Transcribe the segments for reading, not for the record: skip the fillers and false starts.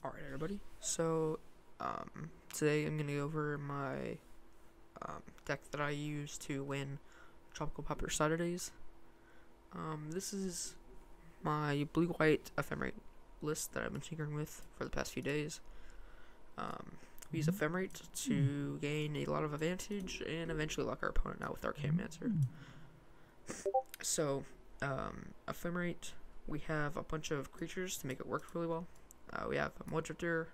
Alright, everybody. So, today I'm going to go over my deck that I use to win Tropical Pauper Saturdays. This is my blue-white Ephemerate list that I've been tinkering with for the past few days. We use Ephemerate to gain a lot of advantage and eventually lock our opponent out with Archaeomancer. So, Ephemerate, we have a bunch of creatures to make it work really well. We have a Mud Drifter,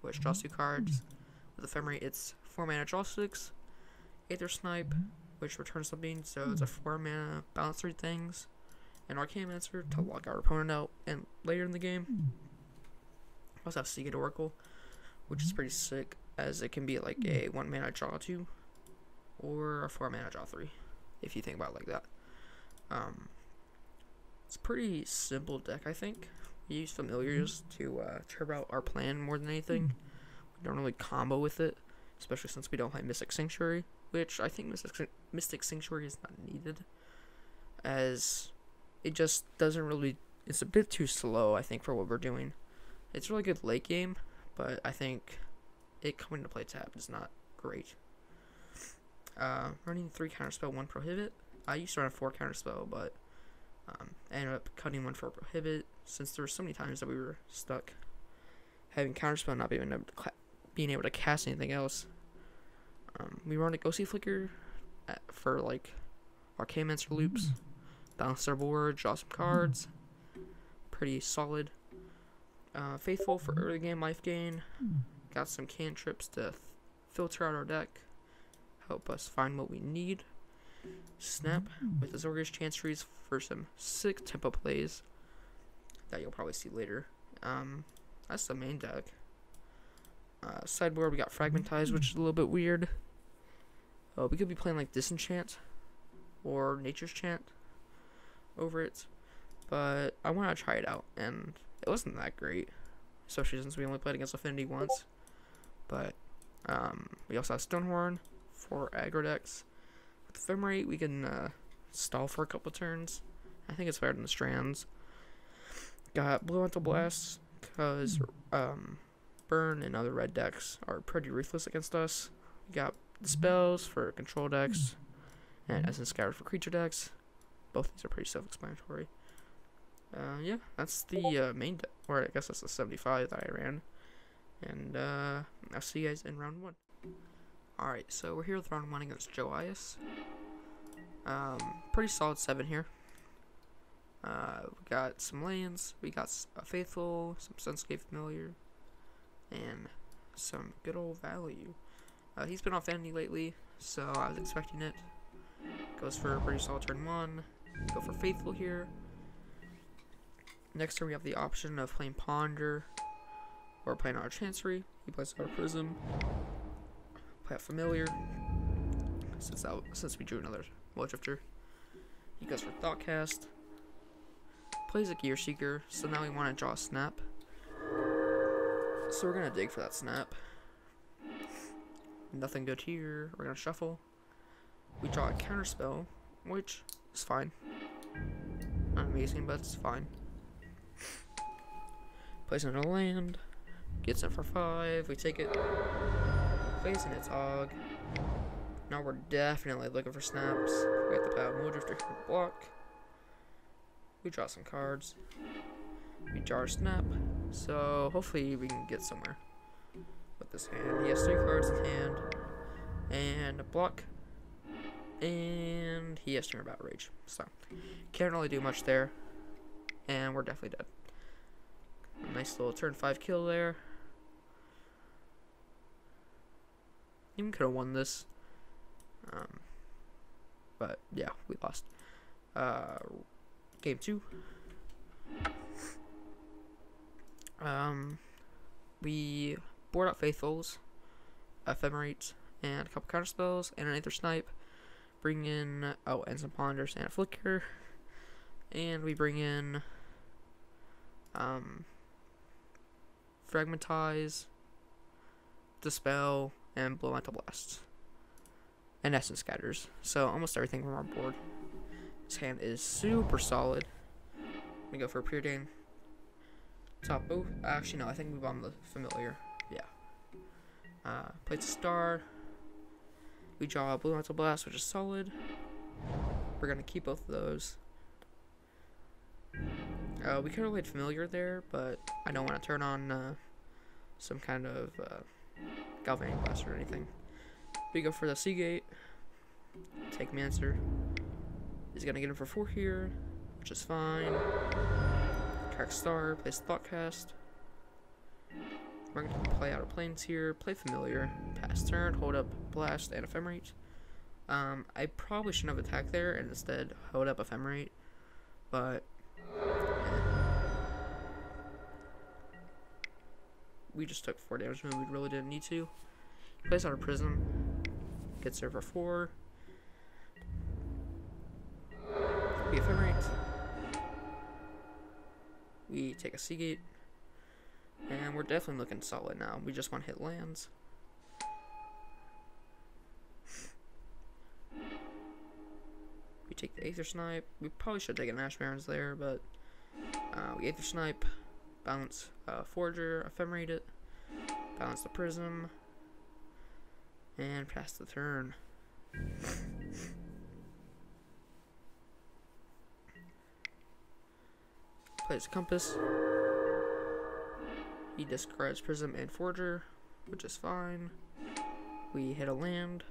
which draws 2 cards. With Ephemerate, it's 4 mana draw 6. Aether Snipe, which returns something, so it's a 4 mana balance 3 things. And Archaeomancer to lock our opponent out. And later in the game, we also have Seagate Oracle, which is pretty sick, as it can be like a 1 mana draw 2 or a 4 mana draw 3, if you think about it like that. It's a pretty simple deck, I think. We use familiars to trip out our plan more than anything. We don't really combo with it, especially since we don't play Mystic Sanctuary, which I think Mystic Sanctuary is not needed, as it just doesn't really. It's a bit too slow, I think, for what we're doing. It's really good late game, but I think it coming to play tapped is not great. Running 3 counterspell, 1 prohibit. I used to run a 4 counterspell, but I ended up cutting 1 for prohibit, since there were so many times that we were stuck having counterspell, not being able to cast anything else. We run a Ghostly Flicker for like Archaeomancer loops, balance our board, draw some cards, pretty solid. Faithful for early game life gain, got some cantrips to filter out our deck, help us find what we need. Snap with the Zorger's Chanceries for some sick tempo plays that you'll probably see later. That's the main deck. Sideboard, we got Fragmentize, which is a little bit weird. We could be playing like Disenchant or Nature's Chant over it, but I want to try it out, and it wasn't that great, especially since we only played against Affinity once. But we also have Stonehorn for aggro decks. With Ephemerate, we can stall for a couple turns. I think it's better than the Strands. Got Blue Elemental Blasts, because Burn and other red decks are pretty ruthless against us. We got the spells for control decks, and Essence Scatter for creature decks. Both these are pretty self-explanatory. Yeah, that's the main deck, or I guess that's the 75 that I ran. And I'll see you guys in round 1. Alright, so we're here with round 1 against Joias. Pretty solid 7 here. We got some lands, we got a Faithful, some Sunscape Familiar, and some good old value. He's been off Vanity lately, so I was expecting it. Goes for a pretty solid turn 1. Go for Faithful here. Next turn we have the option of playing Ponder or playing our Chancery. He plays our Prism. Play a Familiar, since we drew another Mud Drifter. He goes for Thoughtcast. Plays a Gear Seeker, so now we want to draw a Snap. So we're going to dig for that Snap. Nothing good here. We're going to shuffle. We draw a Counterspell, which is fine. Not amazing, but it's fine. Plays another land. Gets it for 5. We take it. Plays in its Hog. Now we're definitely looking for snaps. We got the Mud Drifter here to block. We draw some cards. We draw our Snap. So hopefully we can get somewhere with this hand. He has 3 cards in hand. And a block. And he has turn about Rage. So can't really do much there. And we're definitely dead. A nice little turn 5 kill there. Even could have won this. But yeah, we lost. Game 2. We board out Faithfuls, Ephemerate, and a couple counterspells, and an Aether Snipe. Bring in, and some Ponders and a Flicker. And we bring in, Fragmentize, Dispel, and Blue Elemental Blasts. And Essence Scatters. So almost everything from our board. This hand is super solid. We go for a Preordain. Top both. Actually, no, I think we bomb the familiar. Yeah. Place a star. We draw a blue mental blast, which is solid. We're gonna keep both of those. We could have played familiar there, but I don't want to turn on some kind of galvanic blast or anything. We go for the Seagate. Take Mancer. He's gonna get him for 4 here, which is fine. Track Star, place Thoughtcast. We're going to play Outer Planes here, play Familiar, pass turn, hold up Blast and Ephemerate. I probably shouldn't have attacked there and instead hold up Ephemerate, but we just took 4 damage when we really didn't need to. Place Outer Prism, gets there for 4. We Ephemerate. We take a Seagate, and we're definitely looking solid now. We just want to hit lands. We take the Aether Snipe. We probably should have taken Ash Barrens there, but we Aether Snipe, bounce Forager, Ephemerate it, bounce the Prism, and pass the turn. Plays Compass. He discards Prism and Forager, which is fine. We hit a land,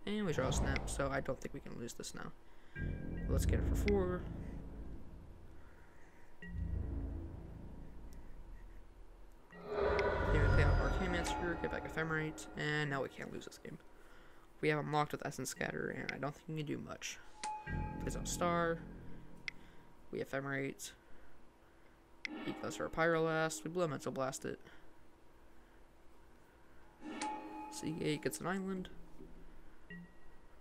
and we draw a Snap, so I don't think we can lose this now. Let's get it for 4. Then we play out Arcane Mancer, get back Ephemerate, and now we can't lose this game. We have him locked with Essence Scatter, and I don't think we can do much. Plays out Star. We Ephemerate. He goes for a Pyrolast. We blow Mental Blast it. Seagate gets an island.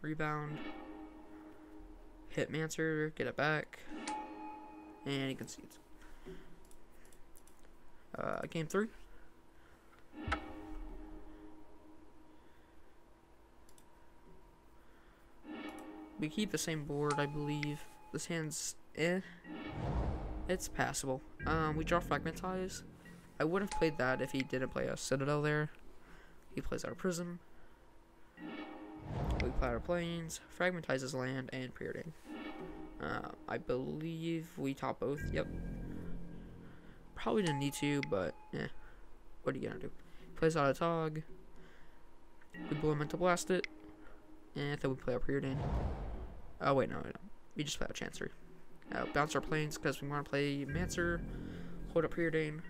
Rebound. Hit Mancer. Get it back. And he concedes. Game 3. We keep the same board, I believe. This hand's it's passable. We draw Fragmentize. I would have played that if he didn't play a Citadel there. He plays our Prism. We play our Plains, Fragmentizes land, and Preordain. I believe we top both. Yep. Probably didn't need to, but what are you gonna do? Plays out a Tog. We blow Mental Blast it, and then we play our Preordain. Oh wait, no, we just play our Chancery. Bounce our Plains because we want to play Mancer, hold up Preordain,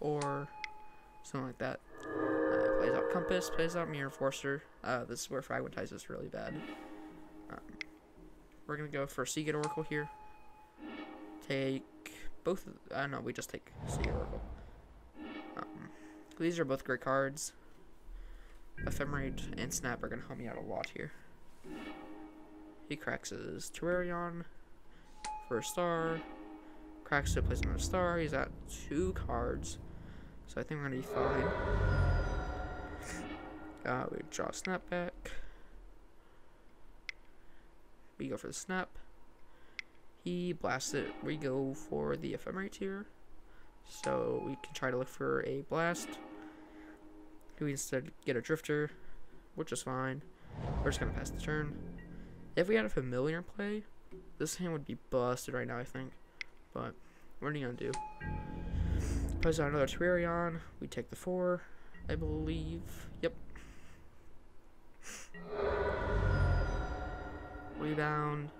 or something like that. Plays out Compass, plays out Mirror Forcer. This is where Fragmentize is really bad. We're gonna go for Seagate Oracle here. Take both. No, we just take Seagate Oracle. These are both great cards. Ephemerate and Snap are gonna help me out a lot here. He cracks his Terrarion for a star. Cracks it, plays another star. He's at 2 cards, so I think we're gonna be fine. We draw a Snap back. We go for the Snap. He blasts it. We go for the Ephemerate here, so we can try to look for a blast. We instead get a Drifter, which is fine. We're just gonna pass the turn. If we had a Familiar in play, this hand would be busted right now, I think. But what are you gonna do? Plays out another Terrarion. We take the 4, I believe. Yep. Rebound.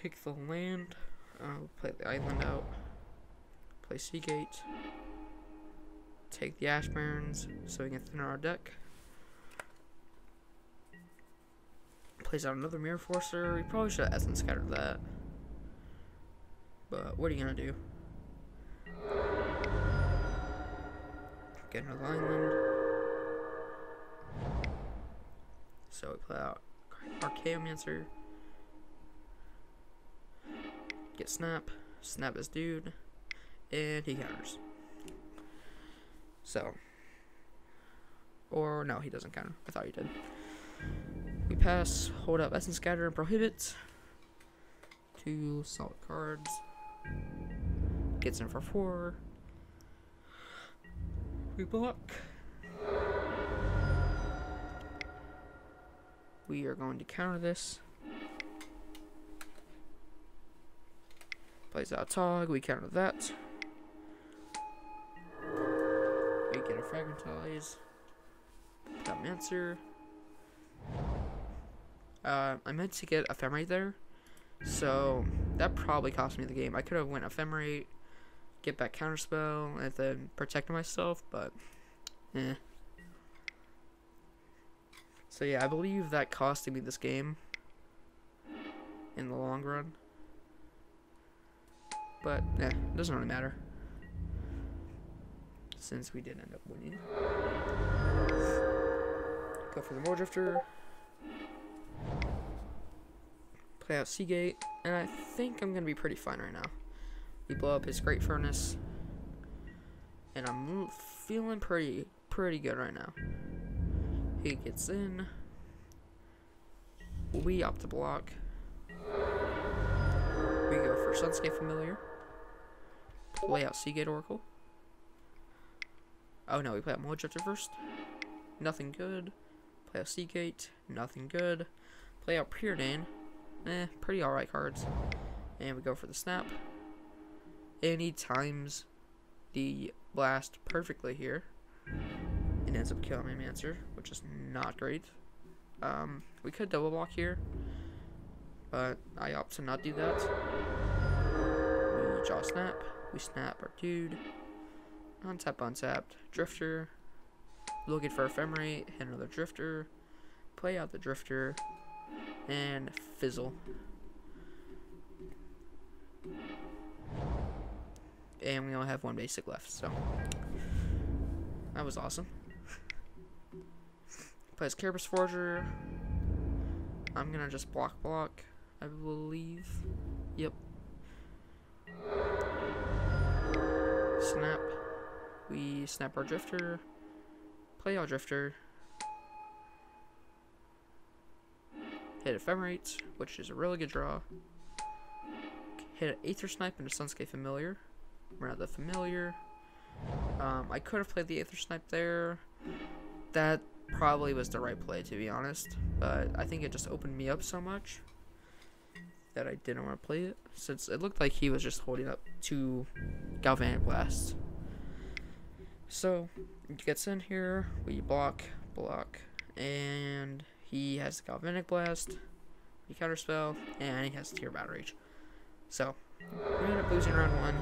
Take the land. Play the island out. Play Seagate. Take the Ash Barrens so we can thin our deck. Plays out another Mirror Forcer. We probably should have Essence Scattered that. But what are you gonna do? Get another island. So we play out Archaeomancer. Get Snap. Snap this dude. And he counters. So. Or no, he doesn't counter. I thought he did. We pass, hold up Essence Scatter and Prohibit. 2 solid cards. Gets in for 4. We block. We are going to counter this. Plays out Tog, we counter that. We get a Fragmentize. Got Mancer. I meant to get Ephemerate there, so that probably cost me the game. I could have went Ephemerate, get back Counterspell, and then protect myself, but So yeah, I believe that costed me this game in the long run. But it doesn't really matter, since we did end up winning. Go for the More Drifter. Play out Seagate, and I think I'm gonna be pretty fine right now. We blow up his Great Furnace, and I'm feeling pretty good right now. He gets in. We opt to block. We go for Sunscape Familiar. Play out Seagate Oracle. Oh no, we play out More Drifter first. Nothing good. Play out Seagate. Nothing good. Play out Preordain. Pretty alright cards. And we go for the Snap. And he times the blast perfectly here. And ends up killing my Mancer, which is not great. We could double block here, but I opt to not do that. We draw Snap. We snap our dude. Untapped. Drifter. Looking for Ephemerate. Hit another Drifter. Play out the Drifter. And fizzle. And we only have 1 basic left, so that was awesome. Plays Carapace Forger. I'm gonna just block, I believe. Yep. Snap. We snap our Drifter. Play our Drifter. Hit Ephemerate, which is a really good draw. Hit an Aether Snipe and a Sunscape Familiar. Run out the Familiar. I could have played the Aether Snipe there. That probably was the right play, to be honest. But I think it just opened me up so much that I didn't want to play it, since it looked like he was just holding up 2 Galvanic Blasts. So, he gets in here, we block, and he has the Galvanic Blast, we counterspell, and he has Tear Battle Rage. So, we end up losing round 1,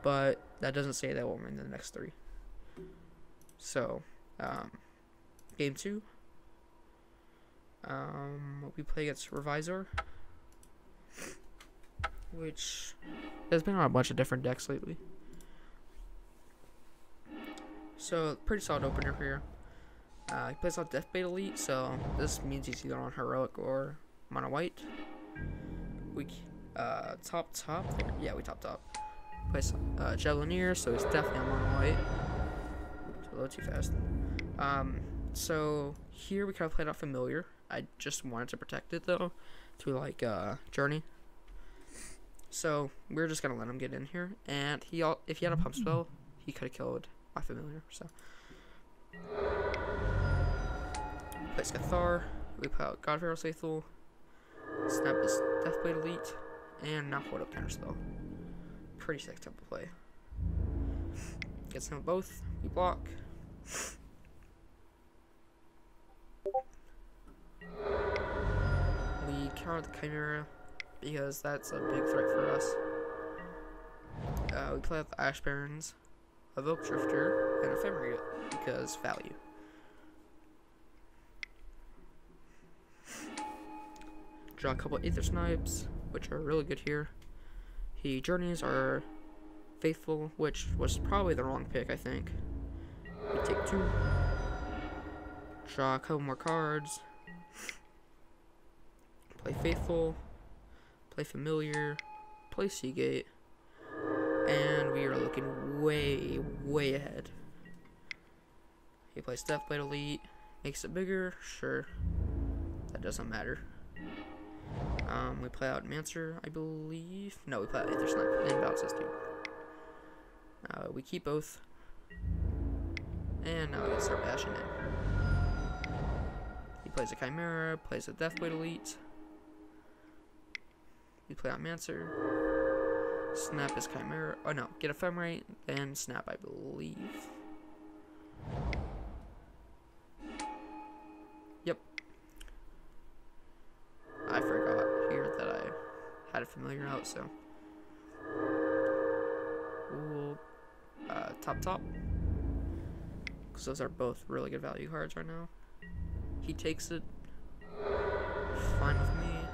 but that doesn't say that we'll win the next 3. So, game 2, we play against Revisor, which has been on a bunch of different decks lately. So, pretty solid opener here. He plays out Deathbait Elite, so this means he's either on Heroic or Mono White. We top there. Yeah, we top. Plays Javelinier, so he's definitely on Mono White. Oops, a little too fast. So here we kind of played out Familiar. I just wanted to protect it though, to like Journey. So we're just gonna let him get in here, and if he had a pump spell, he could have killed my Familiar. So plays Cathar. We put out God Pharaoh's Faithful. Snap his Deathblade Elite, and now hold up Counterspell. Pretty sick tempo play. Gets him both. We block. We counter the Chimera because that's a big threat for us. We play out the Ash Barons, Evoke Drifter, and Ephemerate because value. Draw a couple Aether Snipes, which are really good here. He Journeys are Faithful, which was probably the wrong pick, I think. We take 2. Draw a couple more cards. Play Faithful. Play Familiar. Play Seagate. And we are looking way ahead. He plays Deathblade Elite. Makes it bigger, sure. doesn't matter. We play out Mancer, I believe. No, we play out Aether Snipe. And bounce this dude. We keep both. And now we can start bashing in. He plays a Chimera, plays a Deathblade Elite. We play out Mancer. Snap is Chimera. Oh no, get Ephemerate, then Snap, I believe. Yep. I forgot here that I had a familiar out, so. We'll top. Because those are both really good value cards right now. He takes it. Fine with me.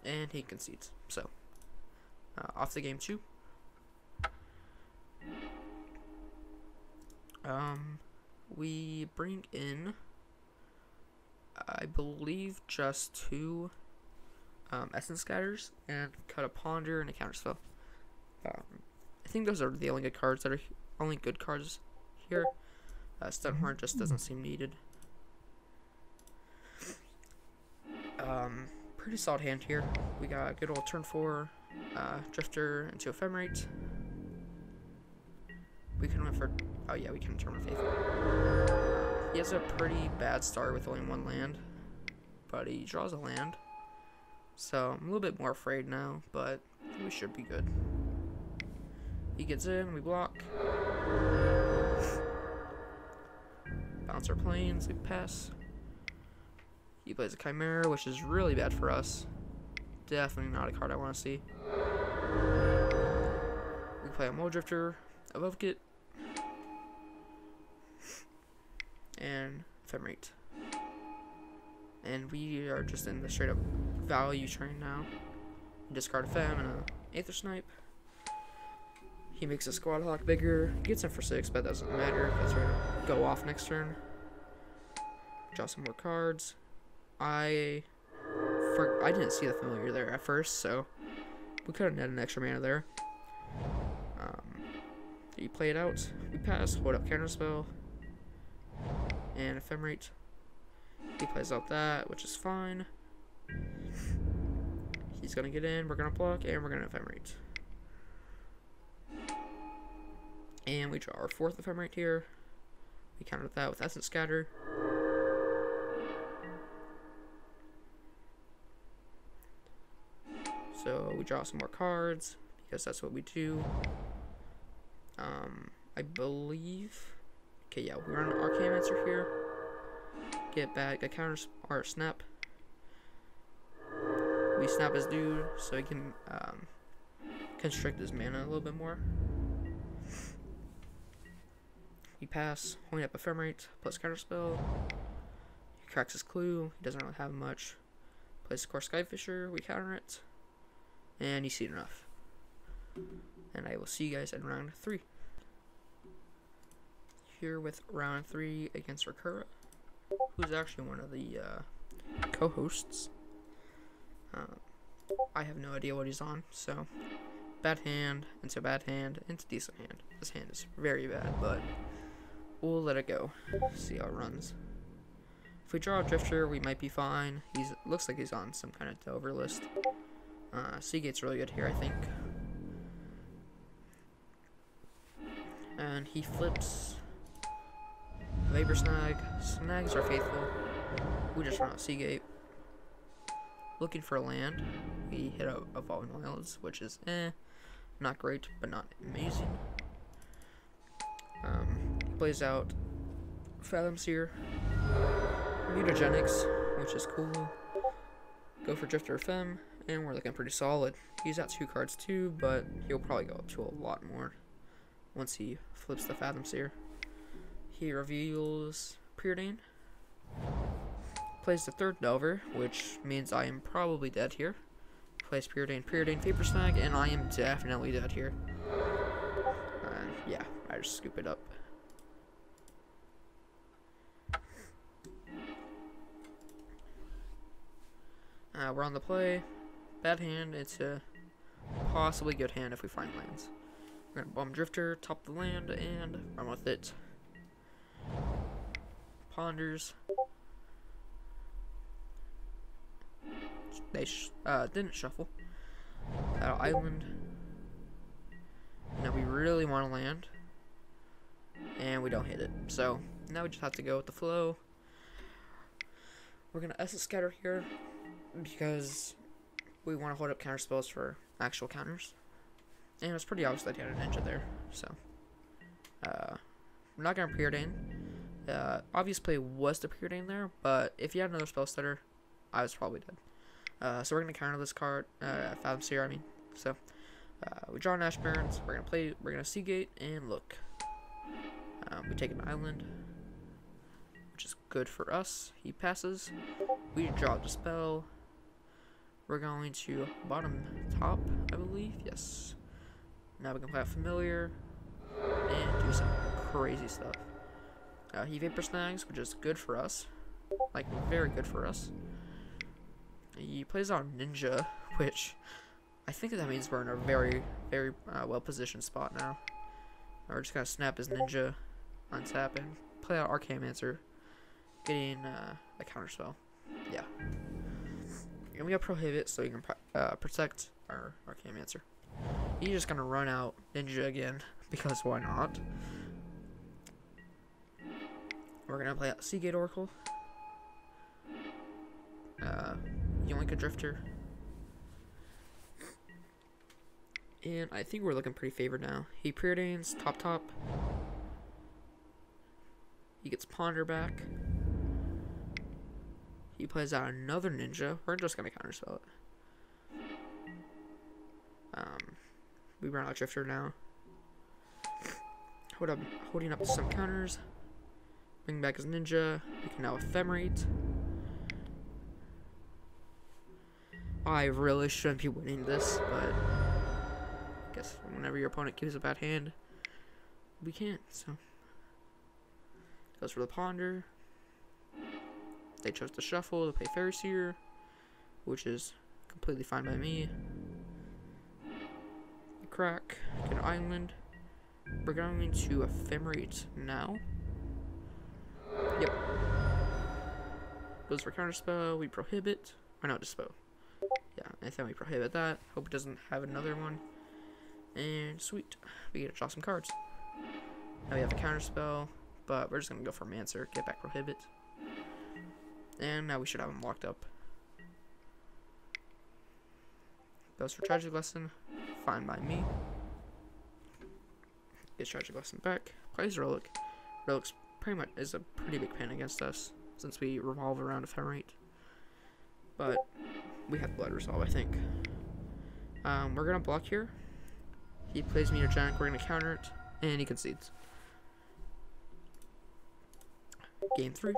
And he concedes. So, off the game 2. We bring in, I believe, just 2 Essence Scatters and cut a Ponder and a Counterspell. I think those are the only good cards that are here. Stunhorn just doesn't seem needed. Pretty solid hand here. We got a good old turn 4 Drifter into Ephemerate. We can win for. Oh yeah, we can turn with Faithful. He has a pretty bad start with only 1 land, but he draws a land. So I'm a little bit more afraid now, but we should be good. He gets in, we block. Bounce our planes, we pass. He plays a Chimera, which is really bad for us. Definitely not a card I want to see. We play a Mole Drifter, a Vovkit, and Ephemerate. And we are just in the straight up value train now. Discard a Fem and a Aether Snipe. He makes a Squad Hawk bigger, gets him for 6, but that doesn't matter because we're gonna go off next turn. Draw some more cards. I didn't see the familiar there at first, so we could have netted an extra mana there. He played out. We pass. Hold up Counterspell and Ephemerate. He plays out that, which is fine. He's gonna get in. We're gonna block, and we're gonna Ephemerate. And we draw our 4th Ephemerate here. We counter that with Essence Scatter. So we draw some more cards because that's what we do. I believe. Okay, yeah, we run an Arcane Answer here. Get back a counter or snap. We snap his dude so he can constrict his mana a little bit more. We pass, holding up Ephemerate plus Counterspell. He cracks his clue. He doesn't really have much. Plays Core Skyfisher. We counter it. And you see enough. And I will see you guys in round 3. Here with round 3 against Rakura, who's actually one of the co-hosts. I have no idea what he's on, so bad hand into bad hand into decent hand. This hand is very bad, but we'll let it go. See how it runs. If we draw a Drifter, we might be fine. Looks like he's on some kind of Delver list. Seagate's really good here, I think. And he flips Vapor Snag. Snags are faithful. We just run out Seagate. Looking for a land. We hit a Evolving Wilds, which is not great, but not amazing. Plays out Fathom Seer. Mutagenics, which is cool. Go for Drifter Fem, and we're looking pretty solid. He's at 2 cards too, but he'll probably go up to a lot more once he flips the Fathom Seer. He reveals Preordain. Plays the 3rd Delver, which means I am probably dead here. Plays Preordain, Vapor Snag, and I am definitely dead here. Yeah, I just scoop it up. We're on the play. Bad hand. It's a possibly good hand if we find lands. We're gonna Bomb Drifter, top the land, and run with it. Ponders. They didn't shuffle. Island. Now we really want to land, and we don't hit it. So now we just have to go with the flow. We're gonna Essence Scatter here because we want to hold up counter spells for actual counters. And it's pretty obvious that he had a ninja there. So we're not gonna preordain. Obvious play was to preordain there, but if you had another spell stutter, I was probably dead. So we're gonna counter this card, Fathom Seer, I mean. So we draw an Ash Barrens. We're gonna Seagate and look. We take an island, which is good for us. He passes. We draw the spell. We're going to bottom top, I believe. Yes. Now we can play out Familiar and do some crazy stuff. He Vapor Snags, which is good for us. Like, very good for us. He plays out Ninja, which I think that means we're in a very, very well-positioned spot now. We're just gonna snap his Ninja, untap, and play out Archaeomancer, getting a counterspell. Yeah. And we got Prohibit, so you can protect our Archaeomancer. He's just gonna run out Ninja again, because why not? We're gonna play out Seagate Oracle. Yoink a Drifter. And I think we're looking pretty favored now. He preordains, top. He gets Ponder back. He plays out another Ninja. We're just gonna counterspell it. We run out Drifter now. Holding up some counters. Bring back his Ninja. We can now Ephemerate. I really shouldn't be winning this, but I guess whenever your opponent gives a bad hand, we can't, so. Goes for the Ponder. They chose to shuffle to play Fairy Seer, which is completely fine by me. Crack, get an island. We're going to Ephemerate now. Yep. Goes for counterspell, we prohibit. Or not dispel. Yeah, I think we prohibit that. Hope it doesn't have another one. And sweet. We get to draw some cards. Now we have a counterspell, but we're just gonna go for Mancer, get back prohibit. And now we should have him locked up. Goes for Tragic Lesson. Fine by me. Gets Tragic Lesson back. Plays Relic. Relic's pretty much is a pretty big pin against us since we revolve around Ephemerate. But we have Blood Resolve, I think. We're gonna block here. He plays Mutagenic. We're gonna counter it, and he concedes. Game 3.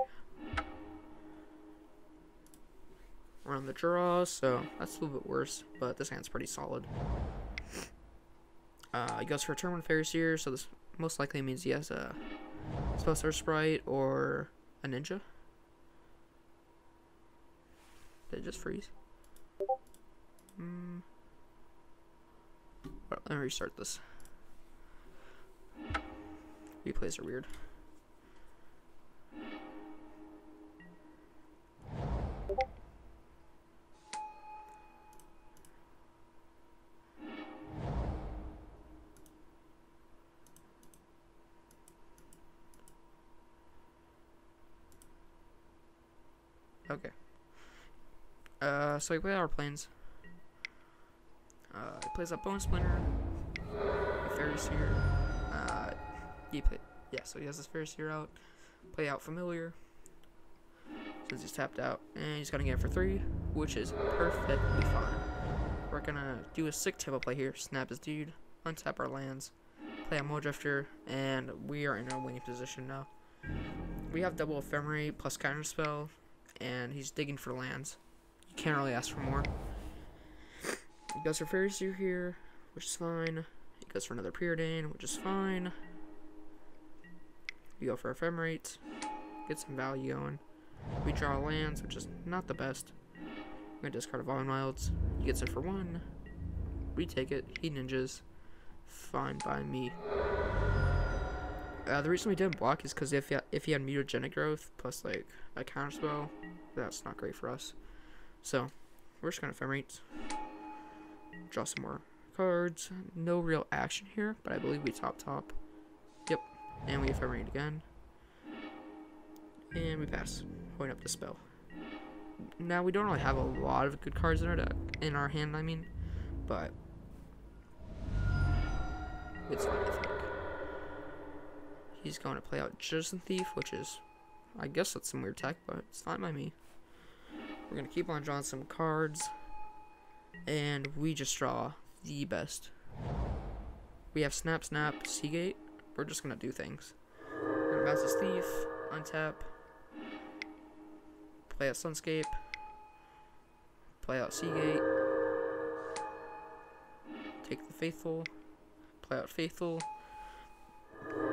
We're on the draw, so that's a little bit worse, but this hand's pretty solid. He goes for a turn 1 Fairy Seer, so this most likely means he has a Spellstar Sprite or a Ninja. Did it just freeze? Let me restart this. Replays are weird. Okay. So we play our planes. He plays that Bone Splinter. Fairy Seer. So he has this Fairy Seer out. Play out Familiar. Since he's tapped out. And he's gonna get it for 3, which is perfectly fine. We're gonna do a sick tempo play here. Snap his dude. Untap our lands. Play out Drifter. And we are in a winning position now. We have double Ephemerate plus Counterspell. And he's digging for lands. You can't really ask for more. He goes for Fairy Seer here, which is fine. He goes for another Preordain, which is fine. We go for Ephemerate, get some value going. We draw lands, which is not the best. I'm gonna discard a Vine Wilds. He gets it for 1. We take it. He ninjas. Fine by me. The reason we didn't block is because if he had Mutagenic Growth plus like a counterspell, that's not great for us. So we're just gonna Ephemerate. Draw some more cards. No real action here, but I believe we top. Yep. And we Ephemerate again. And we pass. Point up the spell. Now we don't really have a lot of good cards in our deck, in our hand, I mean, but it's fine, I think. He's going to play out Citizen Thief, which is, I guess that's some weird tech, but it's fine by me. We're gonna keep on drawing some cards, and we just draw the best. We have Snap, Seagate. We're just gonna do things. We're gonna bounce this Thief, untap, play out Sunscape, play out Seagate, take the Faithful, play out Faithful,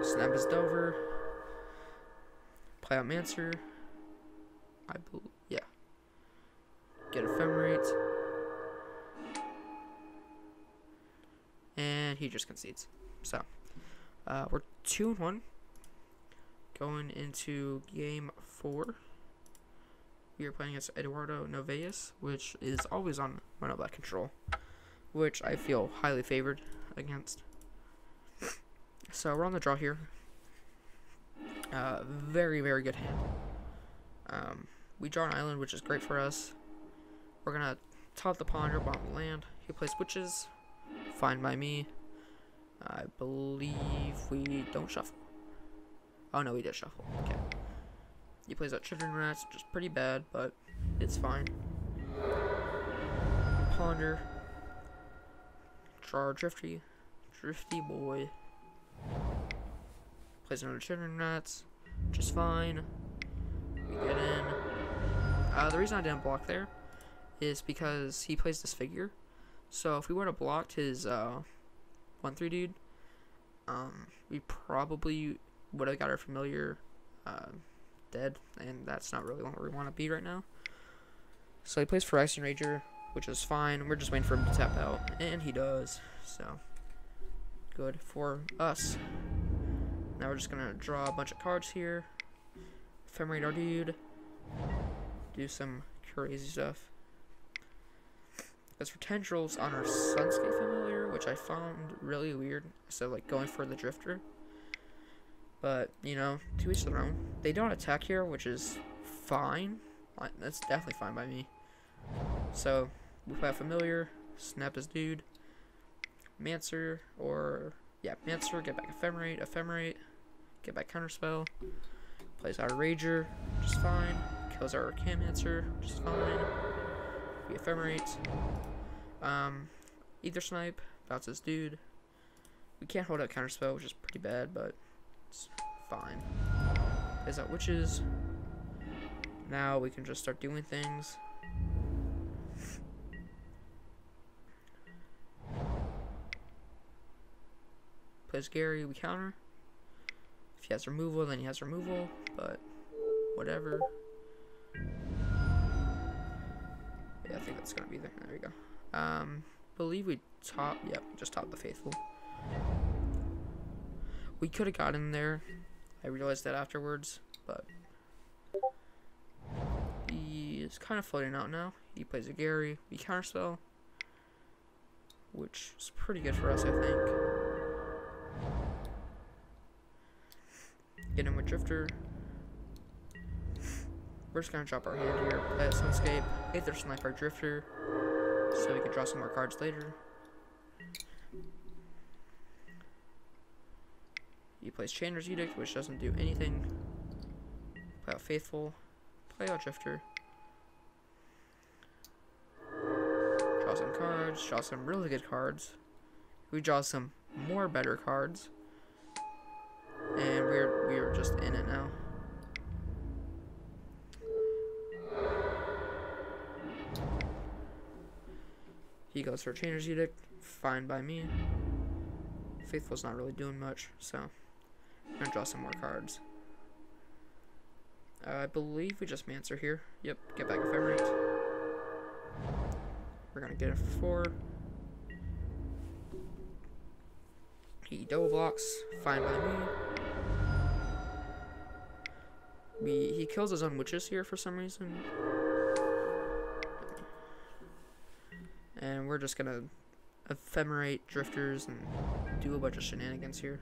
snap his Delver, play out Mancer, yeah, get Ephemerate, and he just concedes. So, we're 2-1, going into game 4. We are playing against Eduardo Noveas, which is always on Mono Black control, which I feel highly favored against. So we're on the draw here. Very, very good hand. We draw an island, which is great for us. We're gonna top the ponder, bottom the land. He plays witches. Fine by me. I believe we don't shuffle. Oh no, we did shuffle. Okay. He plays out Children Rats, which is pretty bad, but it's fine. Ponder. Draw our Drifty boy. Plays another Children Rats, which is fine. We get in. The reason I didn't block there is because he plays this figure. So if we would have blocked his 1/3 dude, we probably would have got our familiar dead, and that's not really what we want to be right now. So he plays Phyrexian Rager, which is fine. We're just waiting for him to tap out, and he does. So good for us. Now we're just gonna draw a bunch of cards here. Ephemerate our dude. Do some crazy stuff. As for tendrils on our Sunscape familiar, which I found really weird, so like going for the Drifter. But, you know, to each their own. They don't attack here, which is fine. That's definitely fine by me. So, we play a familiar, snap his dude, Mancer, or, yeah, Mancer, get back Ephemerate, get back Counterspell, plays out a Rager, which is fine, kills our Mancer, which is fine, we Ephemerate, Ether Snipe, bounces dude, we can't hold out Counterspell, which is pretty bad, but it's fine. Plays out Witches. Now we can just start doing things. Plays Gary, we counter. If he has removal, then he has removal, but whatever. Yeah, I think that's gonna be there. There we go. Believe we just top the Faithful. We could have gotten there. I realized that afterwards, but he is kind of floating out now. He plays a Gary. We counterspell, which is pretty good for us, I think. Get him with Drifter. We're just gonna drop our hand here. Play a Sunscape. Aether Snipe our Drifter, so we can draw some more cards later. He plays Chander's Edict, which doesn't do anything. Play out Faithful. Play out Drifter. Draw some cards. Draw some really good cards. We draw some more better cards. And we're just in it now. He goes for Chander's Edict. Fine by me. Faithful's not really doing much, so I'm gonna draw some more cards. I believe we just Mancer here. Yep, get back Ephemerate. We're gonna get it for 4. He double blocks. Fine by me. He kills his own witches here for some reason. And we're just gonna ephemerate drifters and do a bunch of shenanigans here.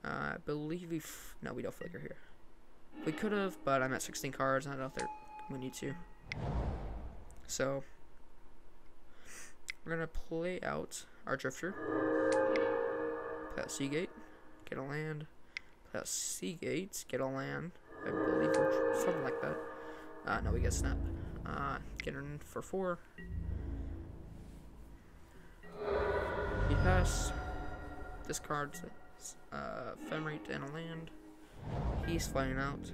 I believe no, we don't flicker here. We could have, but I'm at 16 cards, and I don't think we need to. So we're gonna play out our drifter. Play out Seagate, get a land. Play out Seagate, get a land. I believe we're something like that. No, we get snap. Get in for 4. He pass. Discards Ephemerate and a land. He's flying out.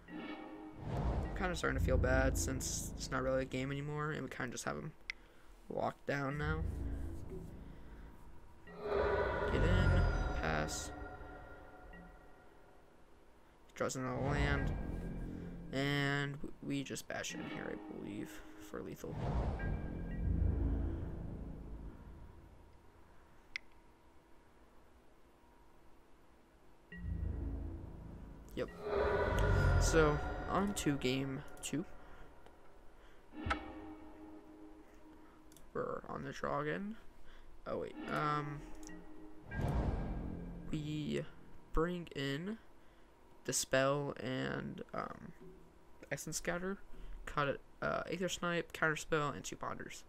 I'm kind of starting to feel bad since it's not really a game anymore, and we kind of just have him locked down now. Get in, pass. Draws another land, and we just bash in here, I believe, for lethal. Yep. So, on to game 2. We're on the draw again. Oh, wait. We bring in Dispel and Essence Scatter. Cut it. Aether Snipe, Counterspell, and 2 Ponders.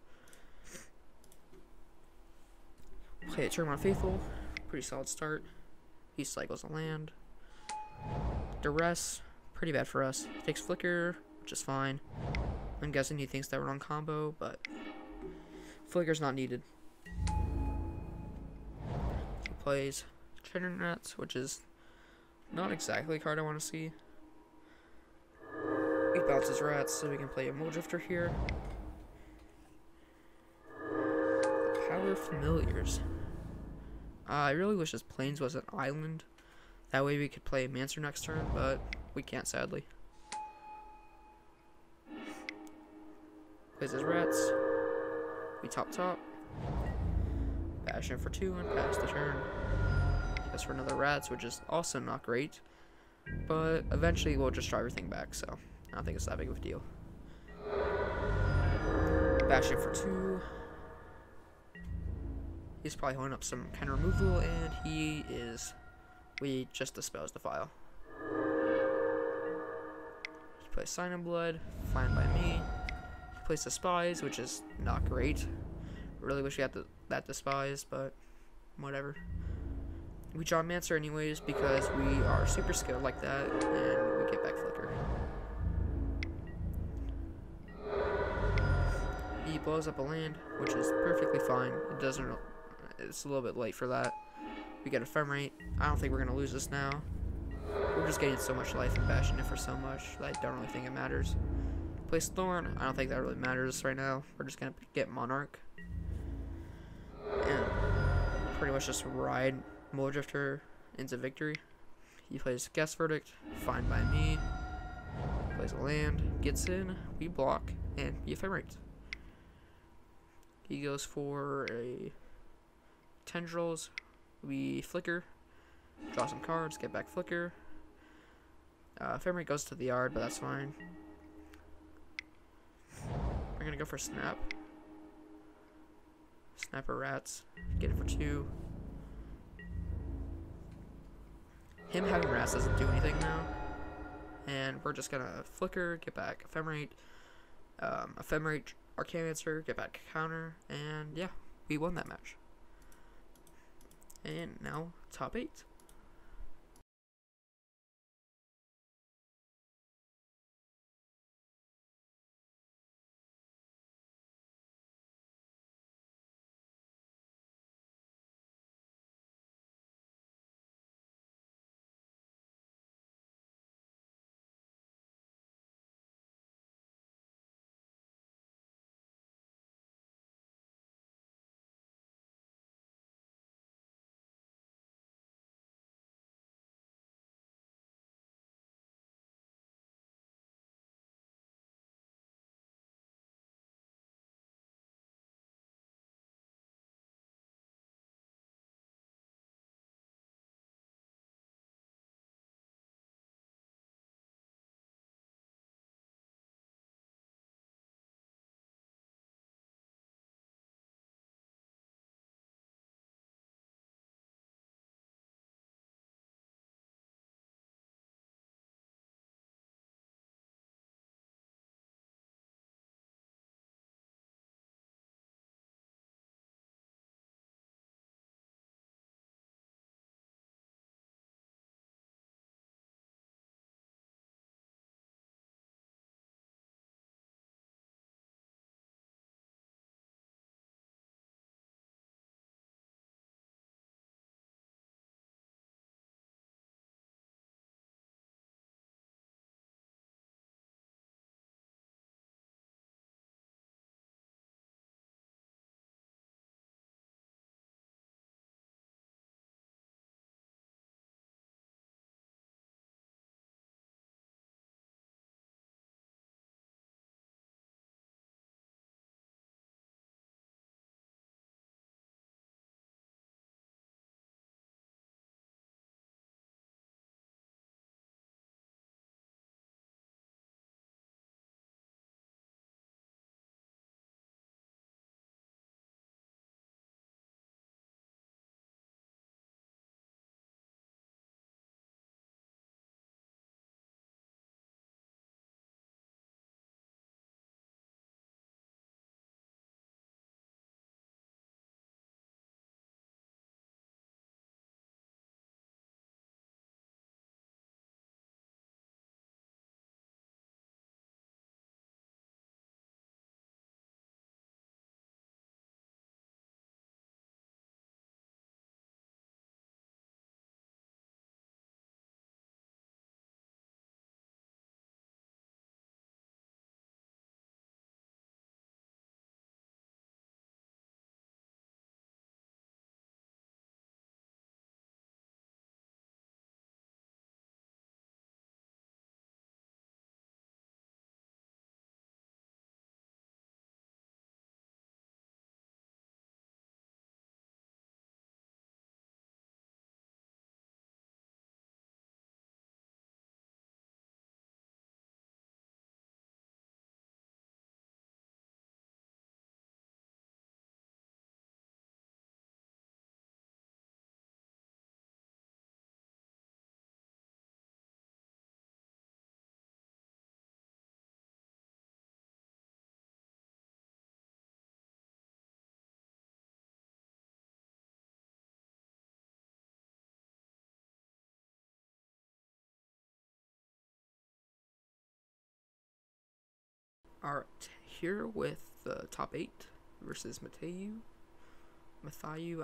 Play a Turn Faithful. Pretty solid start. He cycles a land. Duress, pretty bad for us. Takes Flicker, which is fine. I'm guessing he thinks that we're on combo, but Flicker's not needed. He plays Ephemerate, which is not exactly a card I want to see. He bounces Rats, so we can play a Mole Drifter here. Power Familiars. I really wish this Plains was an island. That way we could play Mancer next turn, but we can't, sadly. Plays his Rats. We top. Bash in for 2 and pass the turn. Guess for another Rats, which is also not great. But eventually we'll just draw everything back, so I don't think it's that big of a deal. Bash in for 2. He's probably holding up some kind of removal, and he is... We just dispels the file. He plays Sign in Blood, fine by me. He plays Despise, which is not great. Really wish we had that Despise, but whatever. We draw Mancer anyways because we are super skilled like that, and we get back Flicker. He blows up a land, which is perfectly fine. It doesn't. It's a little bit late for that. We get Ephemerate. I don't think we're gonna lose this now. We're just getting so much life and bashing it for so much that I don't really think it matters. Place Thorn. I don't think that really matters right now. We're just gonna get Monarch and pretty much just ride Mole Drifter into victory. He plays Guess Verdict. Fine by me. Plays a land. Gets in. We block and he Ephemerate. He goes for a Tendrils. We Flicker, draw some cards, get back Flicker. Ephemerate goes to the yard, but that's fine. We're gonna go for Snap. Snapper Rats, get it for 2. Him having Rats doesn't do anything now. And we're just gonna Flicker, get back Ephemerate. Ephemerate Arcanamancer, get back counter, and yeah, we won that match. And now, top 8. Alright, here with the top 8 versus Matthew,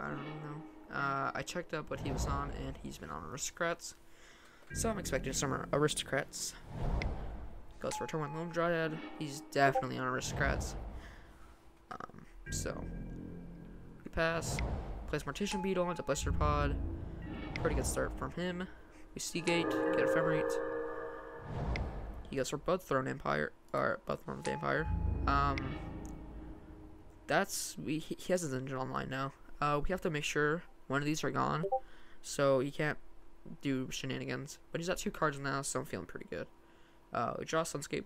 I don't know. I checked up what he was on, and he's been on Aristocrats. So I'm expecting some Aristocrats. Goes for Turn 1 Lone Dryad. He's definitely on Aristocrats. So we pass. Place Mortician Beetle into Blister Pod. Pretty good start from him. We Seagate, get Ephemerate. He goes for Bloodthorn Vampire. He has his engine online now. We have to make sure one of these are gone, so he can't do shenanigans. But he's at 2 cards now, so I'm feeling pretty good. We draw Sunscape.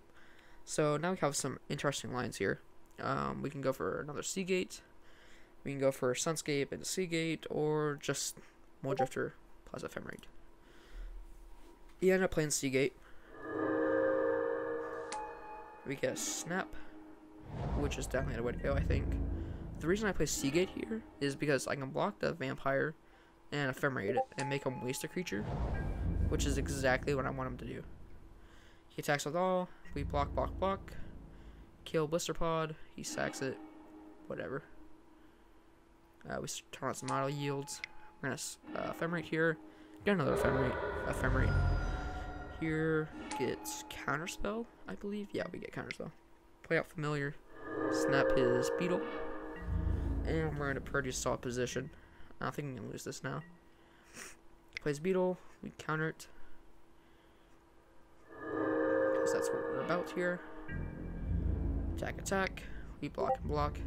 So now we have some interesting lines here. We can go for another Seagate. We can go for Sunscape and Seagate, or just Moldrifter plus Ephemerate. He ended up playing Seagate. We get a Snap, which is definitely the way to go, I think. The reason I play Seagate here is because I can block the Vampire and Ephemerate it and make him waste a creature, which is exactly what I want him to do. He attacks with all. We block. Kill Blister Pod. He sacks it. Whatever. We turn on some auto yields. We're gonna Ephemerate here. Get another Ephemerate. Here gets Counterspell, I believe. Yeah, we get Counterspell. Play out Familiar. Snap his Beetle. And we're in a pretty solid position. I don't think we can lose this now. Plays Beetle. We counter it. Because that's what we're about here. Attack. We block.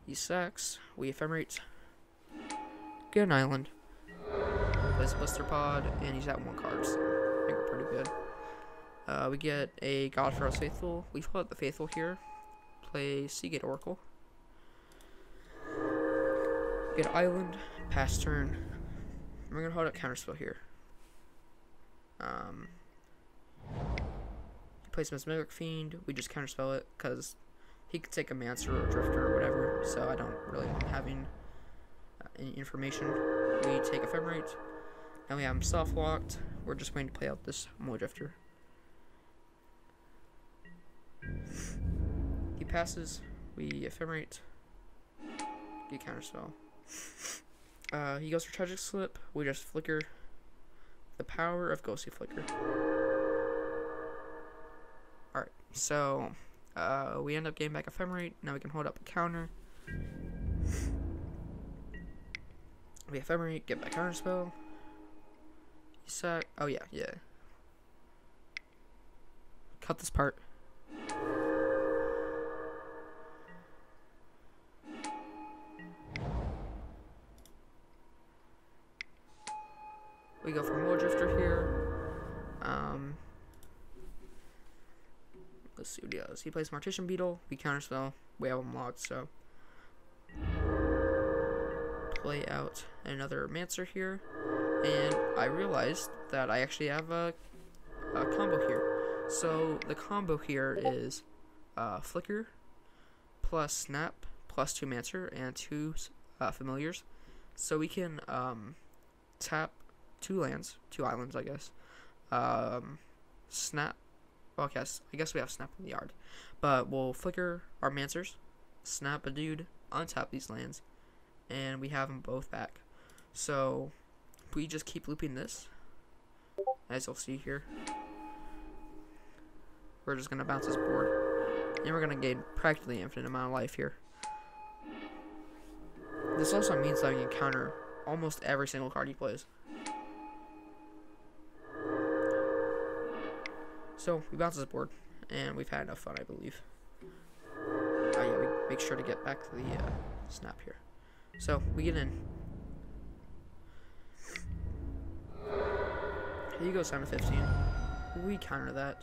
He sacks. We Ephemerate. Get an island. Plays Blister Pod. And he's at 1 card, so I think we're pretty good. We get a God for Us Faithful. We pull out the Faithful here. Play Seagate Oracle. Get an island. Pass turn. We're gonna hold up Counterspell here. He plays Mesmeric Fiend. We just Counterspell it because he could take a Mancer or a Drifter or whatever. So I don't really want him having any information. We take Ephemerate. Now we have him soft locked. We're just going to play out this Drifter. He passes. We Ephemerate. Get Counterspell. He goes for Tragic Slip. We just flicker. The power of Ghostly Flicker. Alright, so we end up getting back Ephemerate. Now we can hold up a counter. We Ephemerate, get back Counterspell. He sack. Oh, yeah. Cut this part. We go for Moldrifter here. Let's see what he does. He plays Mortician Beetle. We Counterspell. We have him locked, so play out another Mancer here. And I realized that I actually have a combo here. So the combo here is Flicker plus Snap plus 2 Mancer and 2 Familiars. So we can tap 2 lands, 2 islands, I guess. Snap. Well, yes, I guess we have Snap in the yard. But we'll Flicker our Mancers, Snap a dude, untap these lands, and we have them both back. So we just keep looping this, as you'll see here. We're just going to bounce this board, and we're going to gain practically infinite amount of life here. This also means that we can counter almost every single card he plays. So we bounce this board, and we've had enough fun, I believe. Oh yeah, we make sure to get back to the Snap here. So we get in. He goes down to 15. We counter that.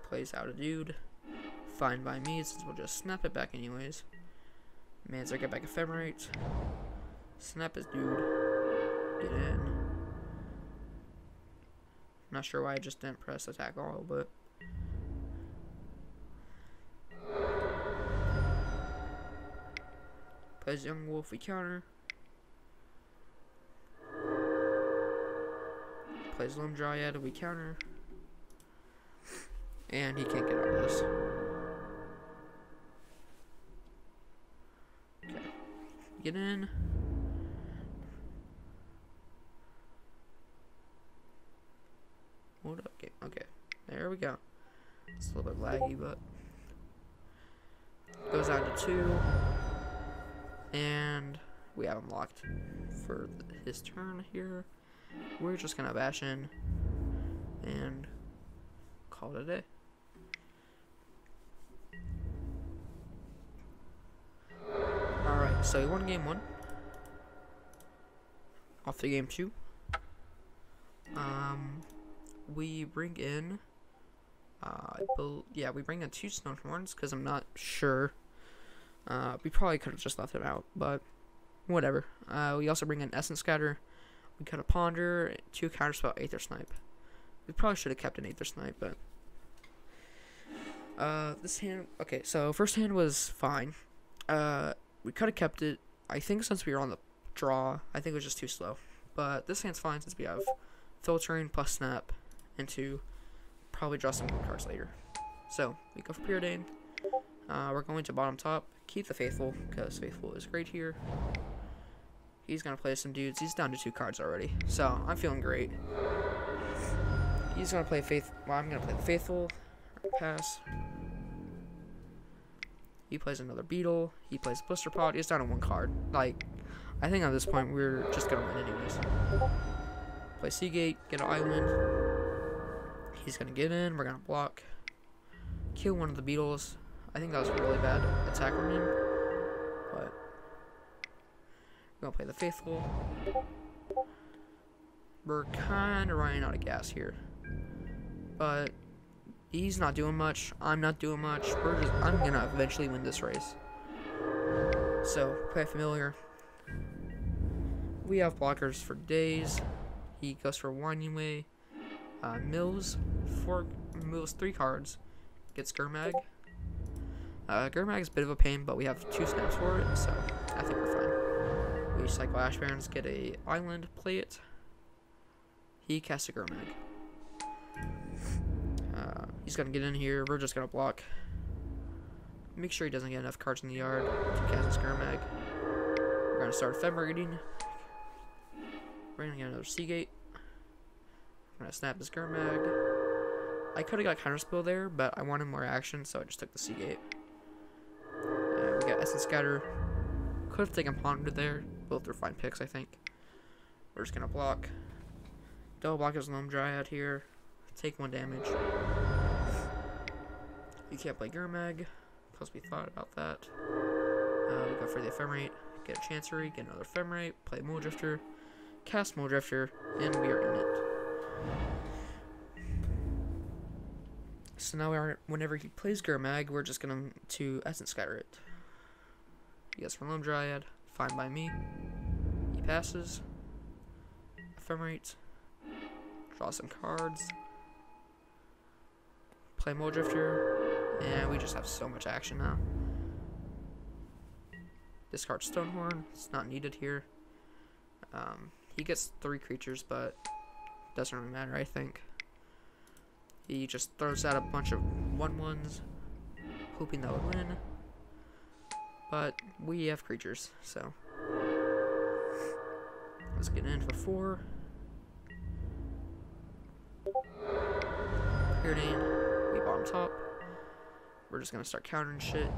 Plays out a dude. Fine by me, since we'll just snap it back anyways. Mancer, get back Ephemerate. Snap his dude. Get in. Not sure why I just didn't press attack all, but plays Young Wolf, we counter. Plays Lone Dryad, we counter. And he can't get out of this. Okay. Get in. Hold up. Okay. Okay. There we go. It's a little bit laggy, but goes down to 2. And we have him locked for his turn here. We're just gonna bash in and call it a day. Alright, so he won game 1. Off to game 2. We bring in we bring in 2 Stonehorns because I'm not sure. We probably could have just left him out, but whatever. We also bring in Essence Scatter. We cut a Ponder, 2 Counterspell, Aether Snipe. We probably should have kept an Aether Snipe, but this hand. Okay, so first hand was fine. We could have kept it. I think since we were on the draw, I think it was just too slow. But this hand's fine since we have Filtering plus Snap into probably draw some more cards later. So we go for Preordain. We're going to bottom top. Keep the Faithful because Faithful is great here. He's gonna play some dudes. He's down to 2 cards already, so I'm feeling great. He's gonna play Well, I'm gonna play the Faithful. Pass. He plays another Beetle. He plays Blister Pod. He's down to 1 card. Like, I think at this point we're just gonna win anyways. Play Seagate. Get an Island. He's gonna get in. We're gonna block. Kill one of the Beetles. I think that was a really bad attack from him, but we're gonna play the Faithful. We're kind of running out of gas here, but he's not doing much. I'm not doing much. I'm gonna eventually win this race. So play Familiar. We have blockers for days. He goes for Winding Way. Mills 3 cards. Gets Gurmag. Gurmag is a bit of a pain, but we have 2 snaps for it, so I think we're fine. We cycle Ash Barrens, get a Island, play it. He casts a Gurmag. He's gonna get in here. We're just gonna block. Make sure he doesn't get enough cards in the yard to cast his Gurmag. We're gonna start Ephemerating. We're gonna get another Seagate. I'm gonna snap this Gurmag. I could have got Counterspell there, but I wanted more action, so I just took the Seagate. We got Essence Scatter. Could have taken Ponder there. Both are fine picks, I think. We're just gonna block. Double block his Lone Dryad here. Take 1 damage. You can't play Gurmag, because we thought about that. We go for the Ephemerate. Get a Chancery, get another Ephemerate, play Mole Drifter, cast Mole Drifter, and we are in it. So now whenever he plays Gurmag, we're just going to Essence Scatter it. He gets for Lone Dryad, fine by me. He passes. Ephemerate. Draw some cards. Play Mole Drifter. And we just have so much action now. Discard Stonehorn. It's not needed here. He gets 3 creatures, but doesn't really matter, I think. He just throws out a bunch of 1/1s, hoping that would win. But we have creatures, so let's get in for 4. Preordain. We bottom top. We're just gonna start countering shit.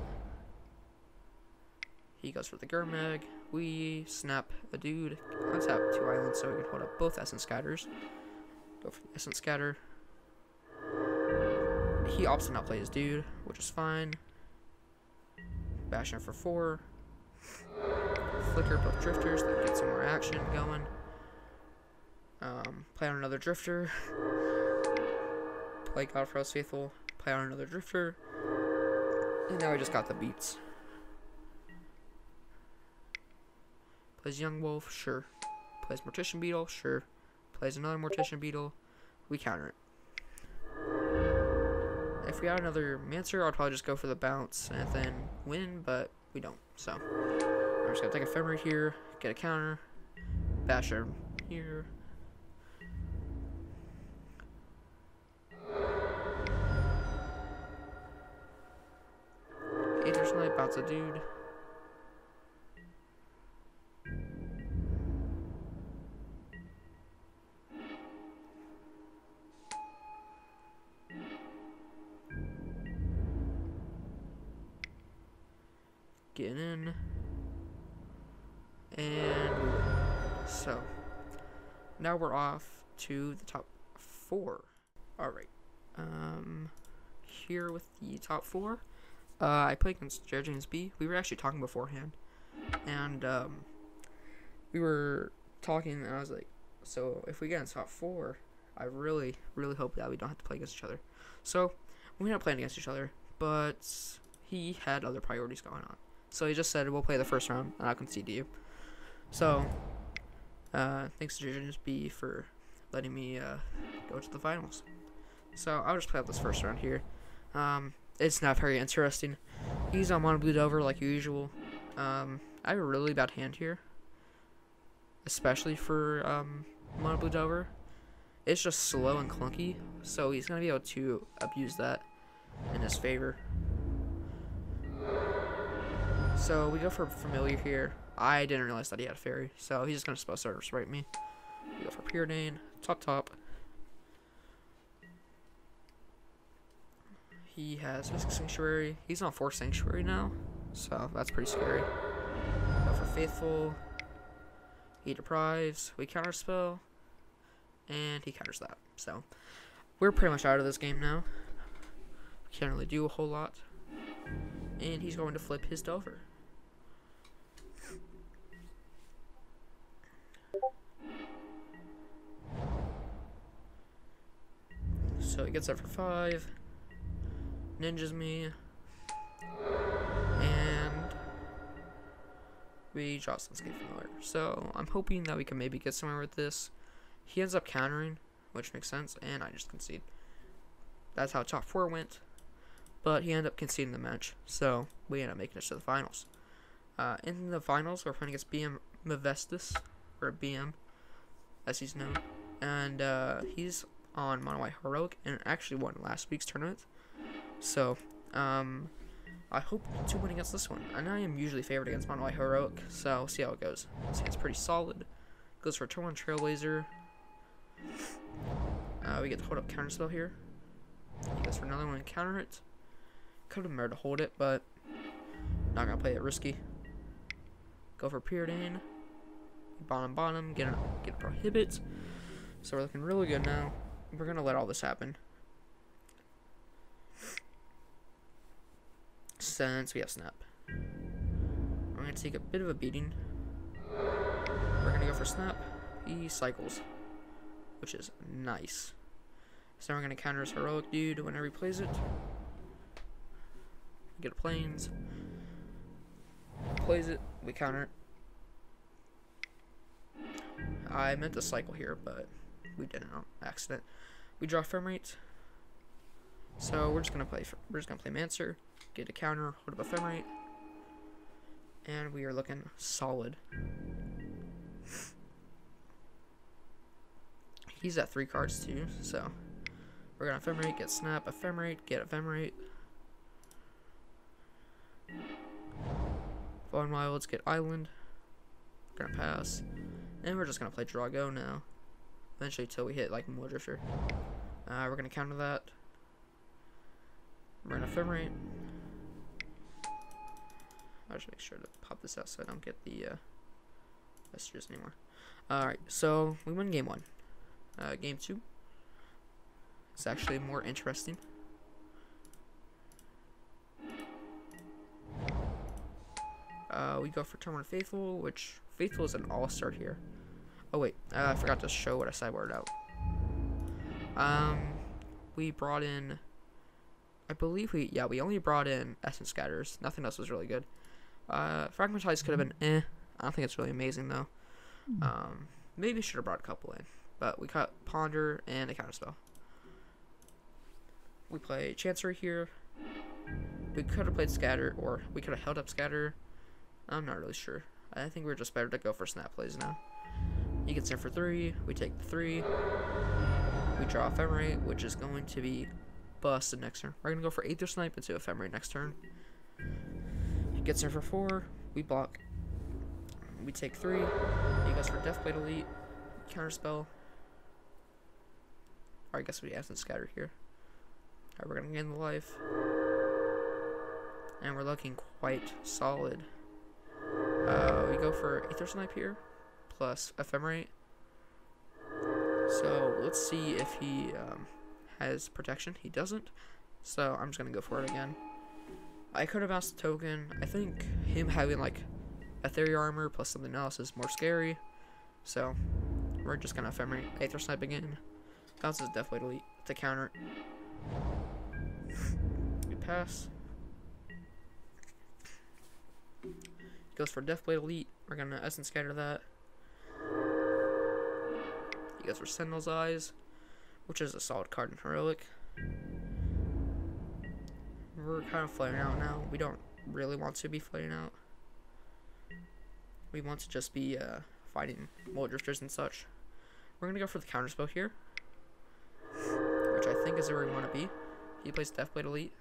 He goes for the Gurmag. We snap a dude. Let's have 2 islands so we can hold up both Essence Scatters. Go for the Essence Scatter. He opts to not play his dude, which is fine. Bash in for 4. Flicker both Drifters, that gets some more action going. Play on another Drifter. Play Godfrost's Faithful. Play on another Drifter. And now we just got the beats. Plays Young Wolf, sure. Plays Mortician Beetle, sure. Plays another Mortician Beetle. We counter it. If we had another Mancer, I'd probably just go for the bounce and then win, but we don't. So I'm just gonna take Ephemerate here, get a counter, bash him here. Aether Snipe, out's a dude. Getting in. And so now we're off to the top 4. Alright. Here with the top 4. I played against Jared James B. We were actually talking beforehand. And we were talking and I was like, so if we get in top 4, I really, really hope that we don't have to play against each other. So we ended up playing against each other, but he had other priorities going on. So he just said, we'll play the first round, and I'll concede to you. So, thanks to Jared B for letting me go to the finals. So, I'll just play out this first round here. It's not very interesting. He's on mono blue Dover like usual. I have a really bad hand here, especially for mono blue Dover. It's just slow and clunky, so he's going to be able to abuse that in his favor. So we go for Familiar here. I didn't realize that he had a fairy, so he's just going to spell service right me. We go for Pyridane, top. He has Mystic Sanctuary. He's on Force Sanctuary now, so that's pretty scary. Go for Faithful. He deprives. We counterspell, and he counters that. So we're pretty much out of this game now. We can't really do a whole lot. And he's going to flip his Dover. So he gets that for 5. Ninjas me. And we draw Sunscape Familiar. So I'm hoping that we can maybe get somewhere with this. He ends up countering, which makes sense, and I just concede. That's how top 4 went. But he ended up conceding the match, so we ended up making it to the finals. In the finals, we're playing against BM Mavestis, or BM, as he's known. And he's on Mono White Heroic, and actually won last week's tournament. So, I hope to win against this one. And I am usually favored against Mono White Heroic, so we'll see how it goes. This hand's pretty solid. Goes for a turn 1 Trailblazer. We get to hold up Counterspell here. He goes for another one and counter it. Could have been better to hold it, but not gonna play it risky. Go for Pyridane. Bottom, get a Prohibit. So we're looking really good now. We're gonna let all this happen. Since we have Snap. I'm gonna take a bit of a beating. We're gonna go for Snap. He cycles, which is nice. So we're gonna counter his Heroic dude whenever he plays it. Get a Plains. Plays it, we counter it. I meant to cycle here, but we didn't on accident. We draw Ephemerate. So we're just gonna play Mancer, get a counter, hold up Ephemerate. And we are looking solid. He's at 3 cards too, so we're gonna Ephemerate, get Snap, Ephemerate, get Ephemerate. Fallen Wilds, get Island. We're gonna pass. And we're just gonna play Draw Go now. Eventually till we hit like Moor Drifter. We're gonna counter that. We're gonna Ephemerate. I'll just make sure to pop this out so I don't get the messages anymore. Alright, so we won game 1. Game 2. It's actually more interesting. We go for turn 1 Faithful, which Faithful is an all-star here. Oh wait, I forgot to show what I sideboarded out. We brought in, I believe we only brought in Essence Scatters. Nothing else was really good. Fragmentize could have been I don't think it's really amazing though. Maybe should have brought a couple in, but we cut Ponder and a Counterspell. We play Chancery here. We could have played Scatter, or we could have held up Scatter. I'm not really sure. I think we're just better to go for Snap plays now. He gets in for 3. We take the 3. We draw Ephemerate, which is going to be busted next turn. We're going to go for Aether Snipe into Ephemerate next turn. Gets in for 4. We block. We take 3. He goes for Deathblade Elite. Counterspell. Or I guess we Essence Scatter here. Alright, we're gonna gain the life. And we're looking quite solid. We go for Aether Snipe here. Plus Ephemerate. So let's see if he has protection. He doesn't. So I'm just gonna go for it again. I could have asked the token. I think him having like Ethereal Armor plus something else is more scary. So we're just gonna Ephemerate Aether Snipe again. Bounces Deathblade Elite to counter. We pass. Goes for Deathblade Elite. We're gonna Essence Scatter that. He goes for Sentinel's Eyes, which is a solid card in Heroic. We're kind of flaring out now. We don't really want to be flaring out. We want to just be fighting Mole Drifters and such. We're gonna go for the Counterspell here, which I think is where we want to be. He plays Deathblade Elite,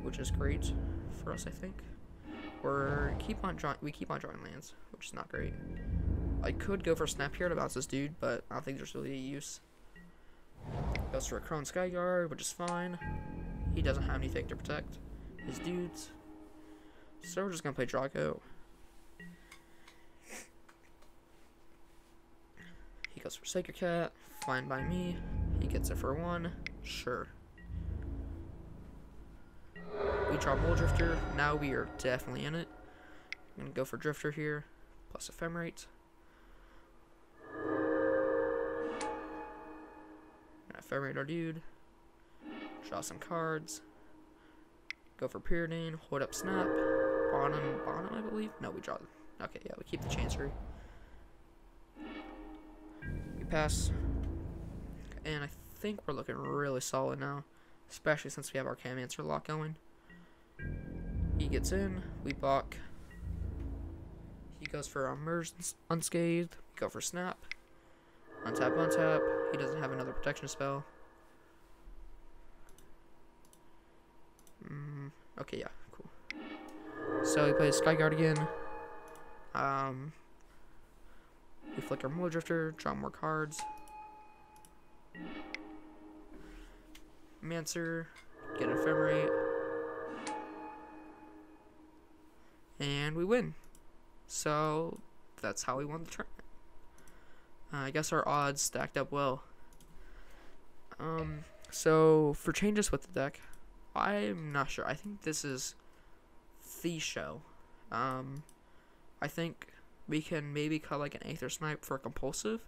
which is great for us, I think. We keep on drawing lands, which is not great. I could go for Snap here to bounce this dude, but I don't think there's really a use. Goes for a Crone Skyguard, which is fine. He doesn't have anything to protect his dudes. So we're just gonna play Draco. He goes for Sacred Cat, fine by me. He gets it for 1, sure. We draw Mole Drifter. Now we are definitely in it. I'm gonna go for Drifter here, plus Ephemerate. Ephemerate our dude. Draw some cards. Go for Pyridine. Hold up Snap. Bottom, I believe. No, we draw. Okay, yeah, we keep the Chancery. We pass. And I think we're looking really solid now, especially since we have our Cam-Answer lock going. He gets in, we block. He goes for Emerge Unscathed. We go for Snap. Untap, untap. He doesn't have another protection spell. Okay, yeah, cool. So he plays Skyguard again. We flicker Mole Drifter, draw more cards. Mancer, get an Ephemerate. And we win. So that's how we won the tournament. I guess our odds stacked up well. So for changes with the deck, I'm not sure. I think this is the show. I think we can maybe cut like an Aether Snipe for a compulsive.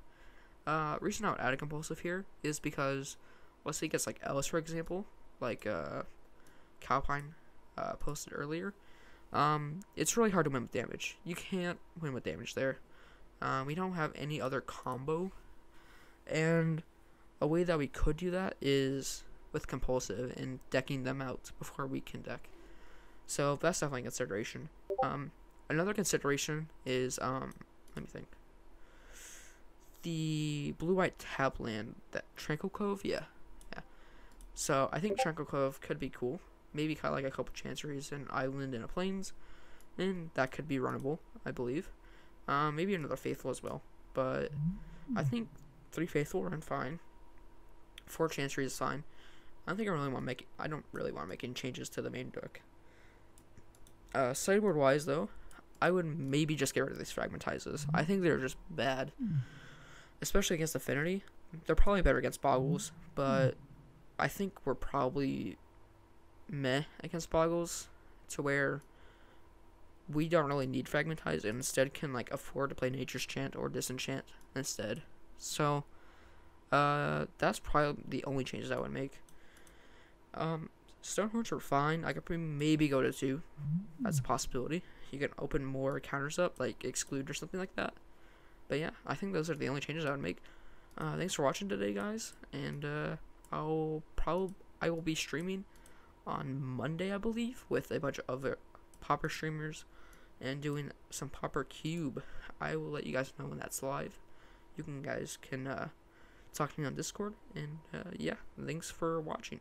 Reason I would add a compulsive here is because let's say he gets like Ellis, for example, like Calpine posted earlier. It's really hard to win with damage. You can't win with damage there. We don't have any other combo, and a way that we could do that is with compulsive and decking them out before we can deck. So that's definitely a consideration. Another consideration is let me think. The blue-white tap land, that Tranquil Cove, yeah. So I think Tranquil Cove could be cool. Maybe kind of like a couple Chanceries, an island, and a plains, and that could be runnable, I believe. Maybe another Faithful as well, but I think 3 Faithful run fine. 4 Chanceries is fine. I don't really want to make any changes to the main deck. Sideboard wise though, I would maybe just get rid of these Fragmentizes. I think they're just bad, especially against Affinity. They're probably better against Boggles, but I think we're probably meh against Boggles to where we don't really need Fragmentize and instead can like afford to play Nature's Chant or Disenchant instead. So that's probably the only changes I would make. Stonehorns are fine. I could maybe go to 2. That's a possibility. You can open more counters up, like Exclude or something like that. But yeah, I think those are the only changes I would make. Thanks for watching today, guys, and I will be streaming on Monday, I believe, with a bunch of other Pauper streamers and doing some Pauper Cube. I will let you guys know when that's live. You guys can talk to me on Discord, and yeah, thanks for watching.